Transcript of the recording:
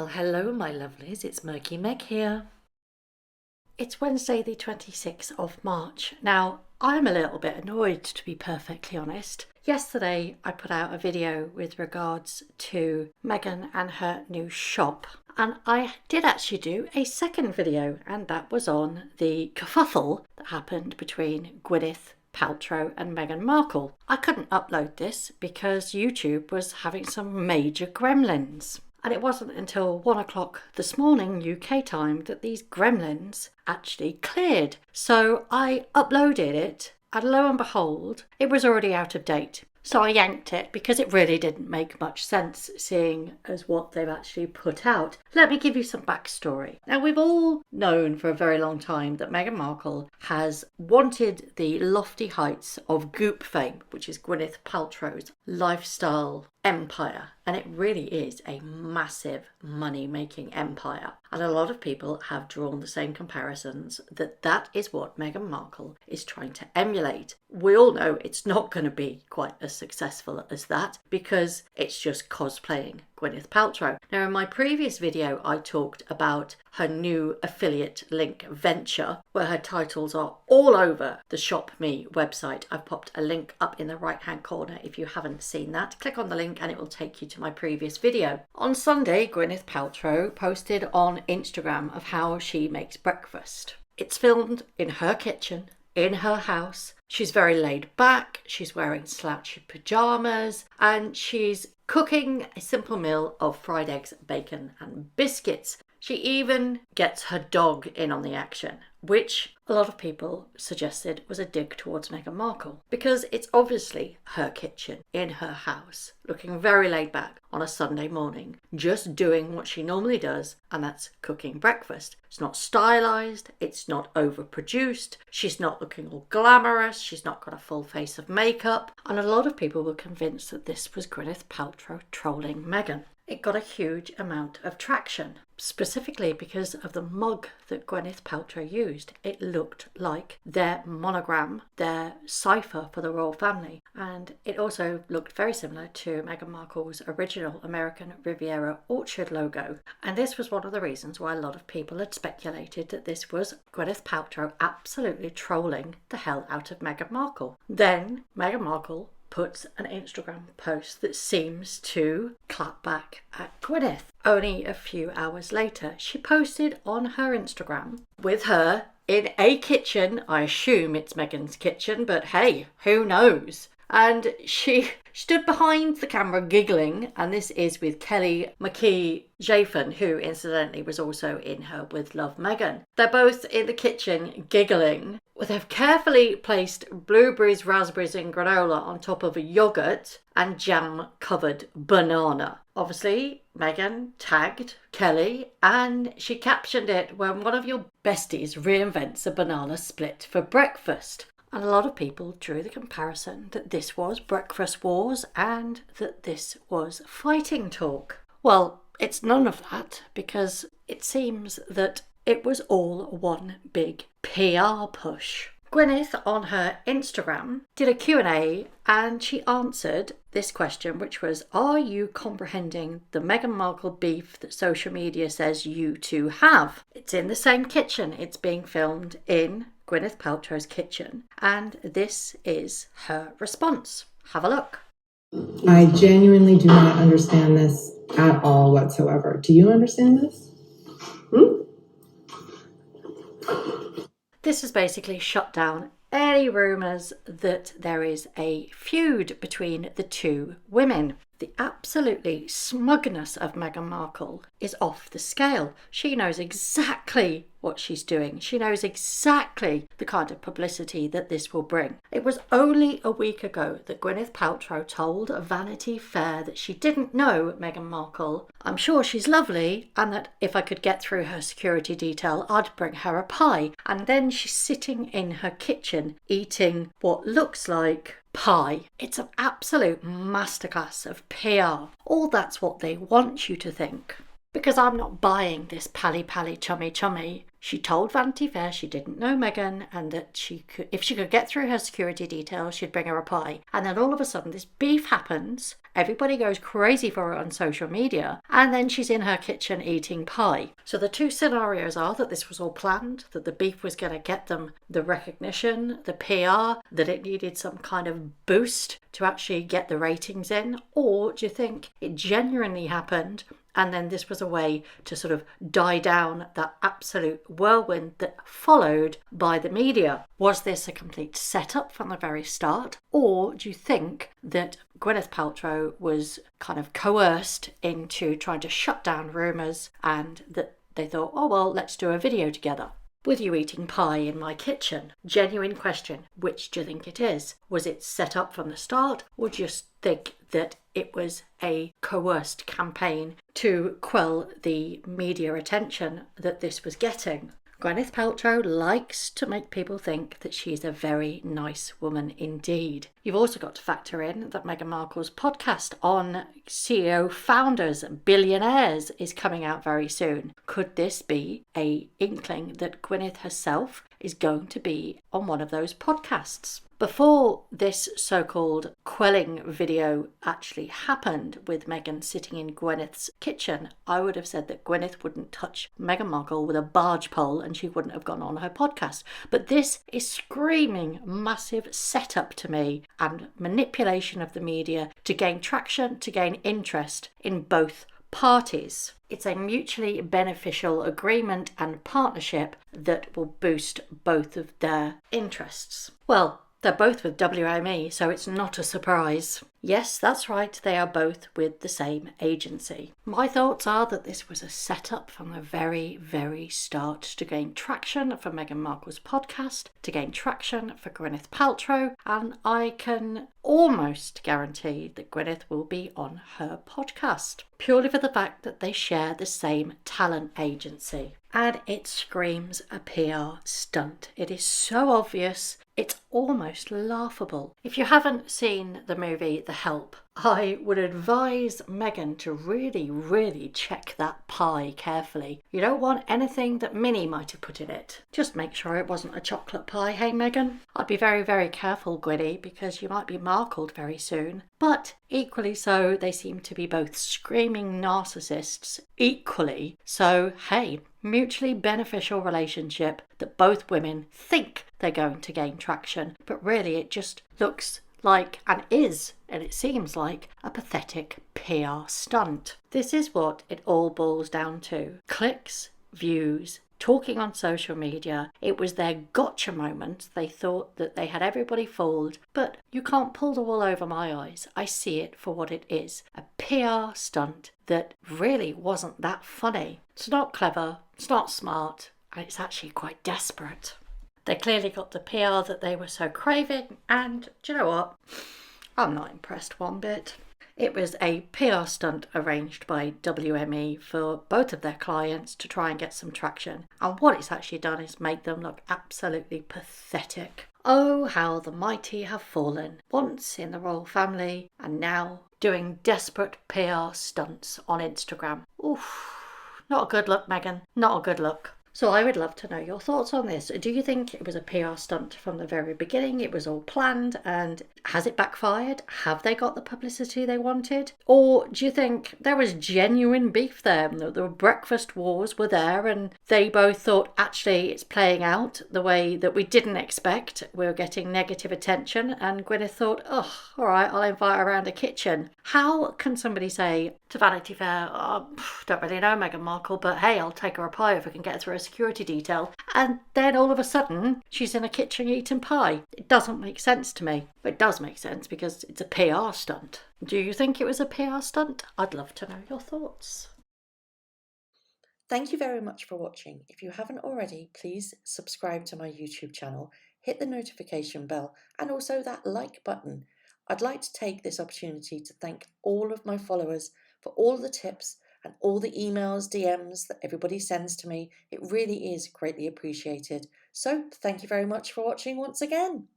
Well, hello, my lovelies. It's Murky Meg here. It's Wednesday, the 26th of March. Now, I'm a little bit annoyed, to be perfectly honest. Yesterday, I put out a video with regards to Meghan and her new shop. And I did actually do a second video, and that was on the kerfuffle that happened between Gwyneth Paltrow and Meghan Markle. I couldn't upload this because YouTube was having some major gremlins. And it wasn't until 1 o'clock this morning UK time that these gremlins actually cleared. So I uploaded it and lo and behold, it was already out of date. So I yanked it because it really didn't make much sense seeing as what they've actually put out. Let me give you some backstory. Now, we've all known for a very long time that Meghan Markle has wanted the lofty heights of Goop fame, which is Gwyneth Paltrow's lifestyle empire. And it really is a massive money-making empire. And a lot of people have drawn the same comparisons that is what Meghan Markle is trying to emulate. We all know it's not going to be quite as successful as that because it's just cosplaying Gwyneth Paltrow. Now, in my previous video, I talked about her new affiliate link venture where her titles are all over the Shop Me website. I've popped a link up in the right hand corner if you haven't seen that. Click on the link and it will take you to my previous video. On Sunday, Gwyneth Paltrow posted on Instagram of how she makes breakfast. It's filmed in her kitchen, in her house. She's very laid back, she's wearing slouchy pyjamas, and she's cooking a simple meal of fried eggs, bacon and biscuits. She even gets her dog in on the action, which a lot of people suggested was a dig towards Meghan Markle because it's obviously her kitchen in her house, looking very laid back on a Sunday morning, just doing what she normally does, and that's cooking breakfast. It's not stylized, it's not overproduced, she's not looking all glamorous, she's not got a full face of makeup, and a lot of people were convinced that this was Gwyneth Paltrow trolling Meghan. It got a huge amount of traction, specifically because of the mug that Gwyneth Paltrow used. It looked like their monogram, their cipher for the royal family, and it also looked very similar to Meghan Markle's original American Riviera Orchard logo. And this was one of the reasons why a lot of people had speculated that this was Gwyneth Paltrow absolutely trolling the hell out of Meghan Markle. Then Meghan Markle puts an Instagram post that seems to clap back at Gwyneth. Only a few hours later, she posted on her Instagram with her in a kitchen. I assume it's Meghan's kitchen, but hey, who knows? And she stood behind the camera giggling, and this is with Kelly McKee-Jafen, who incidentally was also in her With Love Meghan. They're both in the kitchen giggling. They've carefully placed blueberries, raspberries and granola on top of a yoghurt and jam-covered banana. Obviously, Meghan tagged Kelly and she captioned it when one of your besties reinvents a banana split for breakfast. And a lot of people drew the comparison that this was breakfast wars and that this was fighting talk. Well, it's none of that because it seems that it was all one big PR push. Gwyneth on her Instagram did a Q&A and she answered this question, which was, are you comprehending the Meghan Markle beef that social media says you two have? It's in the same kitchen. It's being filmed in Gwyneth Paltrow's kitchen, and this is her response. Have a look. I genuinely do not understand this at all whatsoever. Do you understand this? This has basically shut down any rumours that there is a feud between the two women. The absolutely smugness of Meghan Markle is off the scale. She knows exactly what she's doing. She knows exactly the kind of publicity that this will bring. It was only a week ago that Gwyneth Paltrow told Vanity Fair that she didn't know Meghan Markle. I'm sure she's lovely and that if I could get through her security detail, I'd bring her a pie. And then she's sitting in her kitchen eating what looks like pie. It's an absolute masterclass of PR. All that's what they want you to think. Because I'm not buying this pally chummy. She told Vanity Fair she didn't know Meghan and that if she could get through her security details, she'd bring her a pie. And then all of a sudden this beef happens Everybody goes crazy for her on social media, and then she's in her kitchen eating pie. So the two scenarios are that this was all planned, that the beef was going to get them the recognition, the PR, that it needed some kind of boost to actually get the ratings in, or do you think it genuinely happened and then this was a way to sort of die down that absolute whirlwind that followed by the media? Was this a complete setup from the very start? Or do you think that Gwyneth Paltrow was kind of coerced into trying to shut down rumours and that they thought, oh, well, let's do a video together with you eating pie in my kitchen? Genuine question. Which do you think it is? Was it set up from the start, or do you think that it was a coerced campaign to quell the media attention that this was getting? Gwyneth Paltrow likes to make people think that she's a very nice woman indeed. You've also got to factor in that Meghan Markle's podcast on CEO founders, billionaires, is coming out very soon. Could this be an inkling that Gwyneth herself is going to be on one of those podcasts? Before this so-called quelling video actually happened with Meghan sitting in Gwyneth's kitchen, I would have said that Gwyneth wouldn't touch Meghan Markle with a barge pole and she wouldn't have gone on her podcast. But this is screaming massive setup to me and manipulation of the media to gain traction, to gain interest in both parties. It's a mutually beneficial agreement and partnership that will boost both of their interests. Well, they're both with WME, so it's not a surprise. Yes, that's right, they are both with the same agency. My thoughts are that this was a setup from the very, very start to gain traction for Meghan Markle's podcast, to gain traction for Gwyneth Paltrow, and I can almost guarantee that Gwyneth will be on her podcast, purely for the fact that they share the same talent agency. And it screams a PR stunt. It is so obvious, it's almost laughable. If you haven't seen the movie The Help, I would advise Meghan to really check that pie carefully. You don't want anything that Minnie might have put in it. Just make sure it wasn't a chocolate pie, hey Meghan? I'd be very careful, Gwynnie, because you might be Markled very soon. But equally so, they seem to be both screaming narcissists equally. So, hey, mutually beneficial relationship that both women think they're going to gain traction, but really it just looks like and it seems like a pathetic PR stunt. This is what it all boils down to. Clicks, views, talking on social media. It was their gotcha moment. They thought that they had everybody fooled, but you can't pull the wool over my eyes. I see it for what it is. A PR stunt that really wasn't that funny. It's not clever, it's not smart, and it's actually quite desperate. They clearly got the PR that they were so craving, and do you know what? I'm not impressed one bit. It was a PR stunt arranged by WME for both of their clients to try and get some traction, and what it's actually done is make them look absolutely pathetic. Oh, how the mighty have fallen, once in the royal family, and now doing desperate PR stunts on Instagram. Oof, not a good look, Meghan, not a good look. So I would love to know your thoughts on this. Do you think it was a PR stunt from the very beginning? It was all planned, and has it backfired? Have they got the publicity they wanted? Or do you think there was genuine beef there? The breakfast wars were there and they both thought, actually, it's playing out the way that we didn't expect. We were getting negative attention, and Gwyneth thought, oh, all right, I'll invite her around the kitchen. How can somebody say to Vanity Fair, oh, don't really know Meghan Markle, but hey, I'll take her a pie if I can get her through a security detail, and then all of a sudden she's in a kitchen eating pie? It doesn't make sense to me. It does make sense because it's a PR stunt. Do you think it was a PR stunt? I'd love to know your thoughts. Thank you very much for watching. If you haven't already, please subscribe to my YouTube channel, hit the notification bell, and also that like button. I'd like to take this opportunity to thank all of my followers for all the tips and all the emails, DMs that everybody sends to me. It really is greatly appreciated. So thank you very much for watching once again.